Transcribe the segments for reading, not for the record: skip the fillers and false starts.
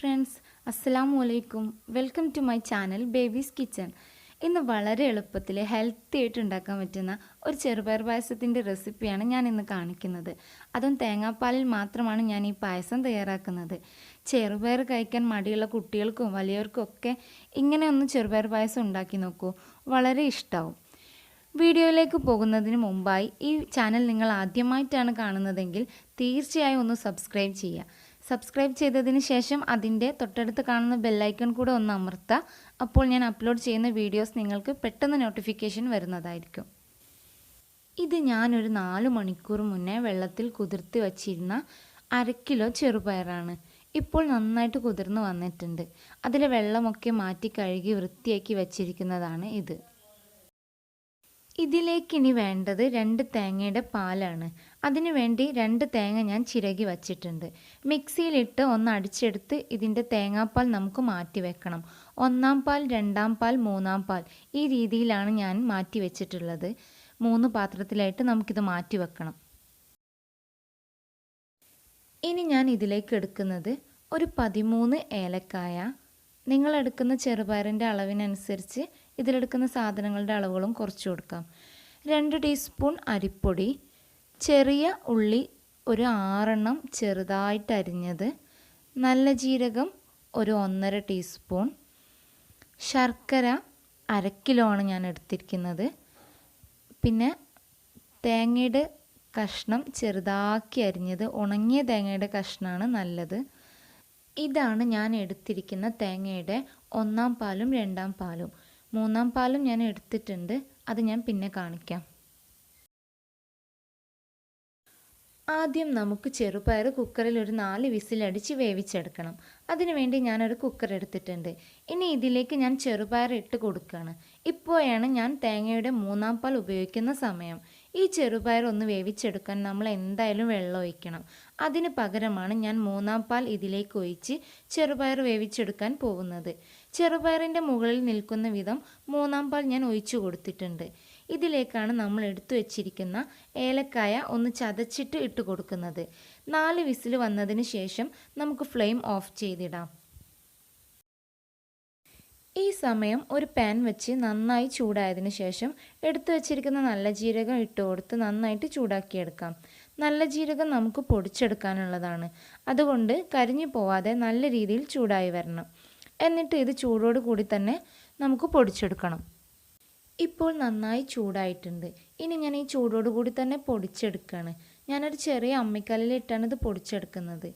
Friends, അസ്സലാമു അലൈക്കും. Welcome to my channel babies kitchen. ഇന്ന് വളരെ എളുപ്പത്തിൽ ഹെൽത്തി ആയിട്ട് ഉണ്ടാക്കാൻ പറ്റുന്ന ഒരു ചെറുപയർ പായസത്തിൻ്റെ റെസിപ്പിയാണ് ഞാൻ ഇന്ന് കാണിക്കുന്നത്. അതും തേങ്ങാപ്പാലിൽ മാത്രമാണ് ഞാൻ ഈ പായസം തയ്യാറാക്കുന്നത്. ചെറുപയർ കഴിക്കാൻ മടിയുള്ള കുട്ടികൾക്കും വലിയവർക്കും ഒക്കെ ഇങ്ങനെ ഒന്ന് ചെറുപയർ പായസം ഉണ്ടാക്കി നോക്കൂ, വളരെ ഇഷ്ടമാവും. വീഡിയോയിലേക്ക് പോകുന്നതിന് മുമ്പായി ഈ ചാനൽ നിങ്ങൾ ആദ്യമായിട്ടാണ് കാണുന്നതെങ്കിൽ തീർച്ചയായും ഒന്ന് സബ്സ്ക്രൈബ് ചെയ്യുക. സബ്സ്ക്രൈബ് ചെയ്തതിന് ശേഷം അതിൻ്റെ തൊട്ടടുത്ത് കാണുന്ന ബെല്ലൈക്കൺ കൂടെ ഒന്ന് അമർത്തുക. അപ്പോൾ ഞാൻ അപ്ലോഡ് ചെയ്യുന്ന വീഡിയോസ് നിങ്ങൾക്ക് പെട്ടെന്ന് നോട്ടിഫിക്കേഷൻ വരുന്നതായിരിക്കും. ഇത് ഞാനൊരു 4 മണിക്കൂർ മുന്നേ വെള്ളത്തിൽ കുതിർത്തി വച്ചിരുന്ന 1/2 കിലോ ചെറുപയറാണ്. ഇപ്പോൾ നന്നായിട്ട് കുതിർന്ന് വന്നിട്ടുണ്ട്. അതിലെ വെള്ളമൊക്കെ മാറ്റി കഴുകി വൃത്തിയാക്കി വച്ചിരിക്കുന്നതാണ് ഇത്. ഇതിലേക്കിനി വേണ്ടത് 2 തേങ്ങയുടെ പാലാണ്. അതിനു വേണ്ടി 2 തേങ്ങ ഞാൻ ചിരകി വച്ചിട്ടുണ്ട്. മിക്സിയിലിട്ട് ഒന്ന് അടിച്ചെടുത്ത് ഇതിൻ്റെ തേങ്ങാപ്പാൽ നമുക്ക് മാറ്റി വെക്കണം. 1-ാം പാൽ, 2-ാം പാൽ, 3-ാം പാൽ ഈ രീതിയിലാണ് ഞാൻ മാറ്റി വെച്ചിട്ടുള്ളത്. 3 പാത്രത്തിലായിട്ട് നമുക്കിത് മാറ്റി വെക്കണം. ഇനി ഞാൻ ഇതിലേക്ക് എടുക്കുന്നത് ഒരു 13 ഏലക്കായ. നിങ്ങളെടുക്കുന്ന ചെറുപയറിൻ്റെ അളവിനനുസരിച്ച് ഇതിലെടുക്കുന്ന സാധനങ്ങളുടെ അളവുകളും കുറച്ച് കൊടുക്കാം. 2 ടീസ്പൂൺ അരിപ്പൊടി, ചെറിയ ഉള്ളി ഒരു 6 എണ്ണം ചെറുതായിട്ട് അരിഞ്ഞത്, നല്ല ജീരകം ഒരു 1.5 ടീസ്പൂൺ, ശർക്കര 1/2 കിലോ ആണ് ഞാൻ എടുത്തിരിക്കുന്നത്. പിന്നെ തേങ്ങയുടെ കഷ്ണം ചെറുതാക്കി അരിഞ്ഞത്, ഉണങ്ങിയ തേങ്ങയുടെ കഷ്ണമാണ് നല്ലത്. ഇതാണ് ഞാൻ എടുത്തിരിക്കുന്ന തേങ്ങയുടെ 1-ാം പാലും 2-ാം പാലും. 3-ാം പാലും ഞാൻ എടുത്തിട്ടുണ്ട്, അത് ഞാൻ പിന്നെ കാണിക്കാം. ആദ്യം നമുക്ക് ചെറുപയർ കുക്കറിൽ ഒരു 4 വിസിലടിച്ച് വേവിച്ചെടുക്കണം. അതിനുവേണ്ടി ഞാനൊരു കുക്കർ എടുത്തിട്ടുണ്ട്. ഇനി ഇതിലേക്ക് ഞാൻ ചെറുപയർ ഇട്ട് കൊടുക്കുകയാണ്. ഇപ്പോഴാണ് ഞാൻ തേങ്ങയുടെ 3-ാം പാൽ ഉപയോഗിക്കുന്ന സമയം. ഈ ചെറുപയർ ഒന്ന് വേവിച്ചെടുക്കാൻ നമ്മൾ എന്തായാലും വെള്ളം ഒഴിക്കണം. അതിന് പകരമാണ് ഞാൻ 3-ാം പാൽ ഇതിലേക്ക് ഒഴിച്ച് ചെറുപയർ വേവിച്ചെടുക്കാൻ പോകുന്നത്. ചെറുപയറിൻ്റെ മുകളിൽ നിൽക്കുന്ന വിധം 3-ാം പാൽ ഞാൻ ഒഴിച്ചു കൊടുത്തിട്ടുണ്ട്. ഇതിലേക്കാണ് നമ്മൾ എടുത്തു വച്ചിരിക്കുന്ന ഏലക്കായ ഒന്ന് ചതച്ചിട്ട് ഇട്ട് കൊടുക്കുന്നത്. 4 വിസിൽ വന്നതിന് ശേഷം നമുക്ക് ഫ്ലെയിം ഓഫ് ചെയ്തിടാം. ഈ സമയം ഒരു പാൻ വെച്ച് നന്നായി ചൂടായതിനു ശേഷം എടുത്തു വച്ചിരിക്കുന്ന നല്ല ജീരകം ഇട്ട് കൊടുത്ത് നന്നായിട്ട് ചൂടാക്കിയെടുക്കാം. നല്ല ജീരകം നമുക്ക് പൊടിച്ചെടുക്കാനുള്ളതാണ്. അതുകൊണ്ട് കരിഞ്ഞു പോവാതെ നല്ല രീതിയിൽ ചൂടായി വരണം. എന്നിട്ട് ഇത് ചൂടോട് കൂടി തന്നെ നമുക്ക് പൊടിച്ചെടുക്കണം. ഇപ്പോൾ നന്നായി ചൂടായിട്ടുണ്ട്. ഇനി ഞാൻ ഈ ചൂടോട് കൂടി തന്നെ പൊടിച്ചെടുക്കുകയാണ്. ഞാനൊരു ചെറിയ അമ്മിക്കല്ലിലിട്ടാണ് ഇത് പൊടിച്ചെടുക്കുന്നത്.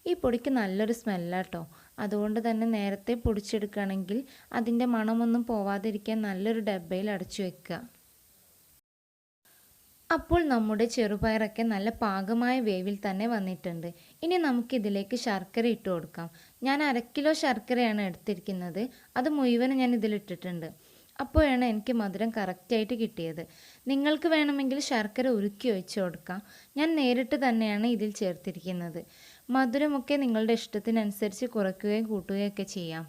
ഈ പൊടിക്ക് നല്ലൊരു സ്മെല്ലാട്ടോ. അതുകൊണ്ട് തന്നെ നേരത്തെ പൊടിച്ചെടുക്കുകയാണെങ്കിൽ അതിൻ്റെ മണമൊന്നും പോവാതിരിക്കാൻ നല്ലൊരു ഡബ്ബയിൽ അടച്ചു വെക്കുക. അപ്പോൾ നമ്മുടെ ചെറുപയറൊക്കെ നല്ല പാകമായ വേവിൽ തന്നെ വന്നിട്ടുണ്ട്. ഇനി നമുക്കിതിലേക്ക് ശർക്കര ഇട്ട് കൊടുക്കാം. ഞാൻ 1/2 കിലോ ശർക്കരയാണ് എടുത്തിരിക്കുന്നത്. അത് മുഴുവനും ഞാൻ ഇതിലിട്ടിട്ടുണ്ട്. അപ്പോഴാണ് എനിക്ക് മധുരം കറക്റ്റായിട്ട് കിട്ടിയത്. നിങ്ങൾക്ക് വേണമെങ്കിൽ ശർക്കര ഉരുക്കി ഒഴിച്ച് കൊടുക്കാം. ഞാൻ നേരിട്ട് തന്നെയാണ് ഇതിൽ ചേർത്തിരിക്കുന്നത്. മധുരമൊക്കെ നിങ്ങളുടെ ഇഷ്ടത്തിനനുസരിച്ച് കുറയ്ക്കുകയും കൂട്ടുകയൊക്കെ ചെയ്യാം.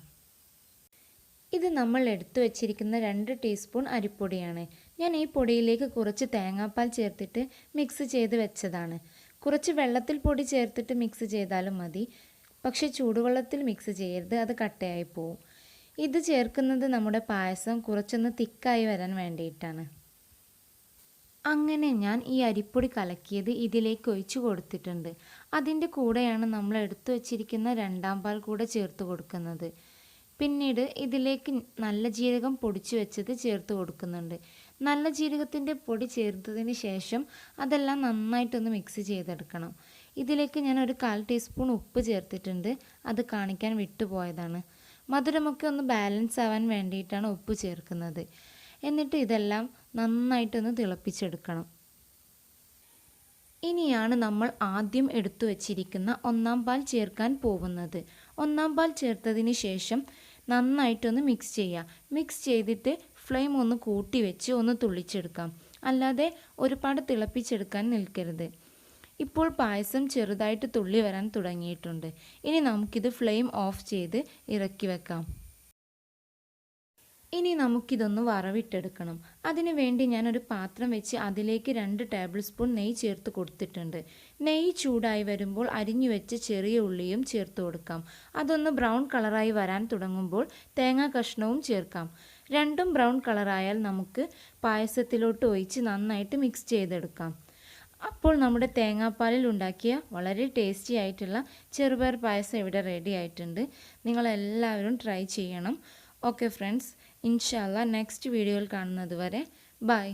ഇത് നമ്മൾ എടുത്തു വച്ചിരിക്കുന്ന 2 ടീസ്പൂൺ അരിപ്പൊടിയാണ്. ഞാൻ ഈ പൊടിയിലേക്ക് കുറച്ച് തേങ്ങാപ്പാൽ ചേർത്തിട്ട് മിക്സ് ചെയ്ത് വെച്ചതാണ്. കുറച്ച് വെള്ളത്തിൽ പൊടി ചേർത്തിട്ട് മിക്സ് ചെയ്താലും മതി. പക്ഷേ ചൂടുവെള്ളത്തിൽ മിക്സ് ചെയ്യരുത്, അത് കട്ടയായി പോവും. ഇത് ചേർക്കുന്നത് നമ്മുടെ പായസം കുറച്ചൊന്ന് തിക്കായി വരാൻ വേണ്ടിയിട്ടാണ്. അങ്ങനെ ഞാൻ ഈ അരിപ്പൊടി കലക്കിയത് ഇതിലേക്ക് ഒഴിച്ചു കൊടുത്തിട്ടുണ്ട്. അതിൻ്റെ കൂടെയാണ് നമ്മൾ എടുത്തു വച്ചിരിക്കുന്ന 2-ാം പാൽ കൂടെ ചേർത്ത് കൊടുക്കുന്നത്. പിന്നീട് ഇതിലേക്ക് നല്ല ജീരകം പൊടിച്ചു വെച്ചത് ചേർത്ത് കൊടുക്കുന്നുണ്ട്. നല്ല ജീരകത്തിൻ്റെ പൊടി ചേർത്തതിന് ശേഷം അതെല്ലാം നന്നായിട്ടൊന്ന് മിക്സ് ചെയ്തെടുക്കണം. ഇതിലേക്ക് ഞാൻ ഒരു 1/4 ടീസ്പൂൺ ഉപ്പ് ചേർത്തിട്ടുണ്ട്. അത് കാണിക്കാൻ വിട്ടുപോയതാണ്. മധുരമൊക്കെ ഒന്ന് ബാലൻസ് ആവാൻ വേണ്ടിയിട്ടാണ് ഉപ്പ് ചേർക്കുന്നത്. എന്നിട്ട് ഇതെല്ലാം നന്നായിട്ടൊന്ന് തിളപ്പിച്ചെടുക്കണം. ഇനിയാണ് നമ്മൾ ആദ്യം എടുത്തു വച്ചിരിക്കുന്ന 1-ാം പാൽ ചേർക്കാൻ പോകുന്നത്. 1-ാം പാൽ ചേർത്തതിന് ശേഷം നന്നായിട്ടൊന്ന് മിക്സ് ചെയ്യുക. മിക്സ് ചെയ്തിട്ട് ഫ്ലെയിം ഒന്ന് കൂട്ടി വെച്ച് ഒന്ന് തുള്ളിച്ചെടുക്കാം. അല്ലാതെ ഒരുപാട് തിളപ്പിച്ചെടുക്കാൻ നിൽക്കരുത്. ഇപ്പോൾ പായസം ചെറുതായിട്ട് തുള്ളി വരാൻ തുടങ്ങിയിട്ടുണ്ട്. ഇനി നമുക്കിത് ഫ്ലെയിം ഓഫ് ചെയ്ത് ഇറക്കി വെക്കാം. ഇനി നമുക്കിതൊന്ന് വറവിട്ടെടുക്കണം. അതിനു വേണ്ടി ഞാനൊരു പാത്രം വെച്ച് അതിലേക്ക് 2 ടേബിൾ സ്പൂൺ നെയ്യ് ചേർത്ത് കൊടുത്തിട്ടുണ്ട്. നെയ്യ് ചൂടായി വരുമ്പോൾ അരിഞ്ഞു വെച്ച് ചെറിയ ഉള്ളിയും ചേർത്ത് കൊടുക്കാം. അതൊന്ന് ബ്രൗൺ കളറായി വരാൻ തുടങ്ങുമ്പോൾ തേങ്ങാ കഷ്ണവും ചേർക്കാം. രണ്ടും ബ്രൗൺ കളറായാൽ നമുക്ക് പായസത്തിലോട്ട് ഒഴിച്ച് നന്നായിട്ട് മിക്സ് ചെയ്തെടുക്കാം. അപ്പോൾ നമ്മുടെ തേങ്ങാപ്പാലിൽ ഉണ്ടാക്കിയ വളരെ ടേസ്റ്റി ആയിട്ടുള്ള ചെറുപയർ പായസം ഇവിടെ റെഡി ആയിട്ടുണ്ട്. നിങ്ങളെല്ലാവരും ട്രൈ ചെയ്യണം. ഓക്കെ ഫ്രണ്ട്സ്, ഇൻഷാല്ല നെക്സ്റ്റ് വീഡിയോയിൽ കാണുന്നത് വരെ ബൈ.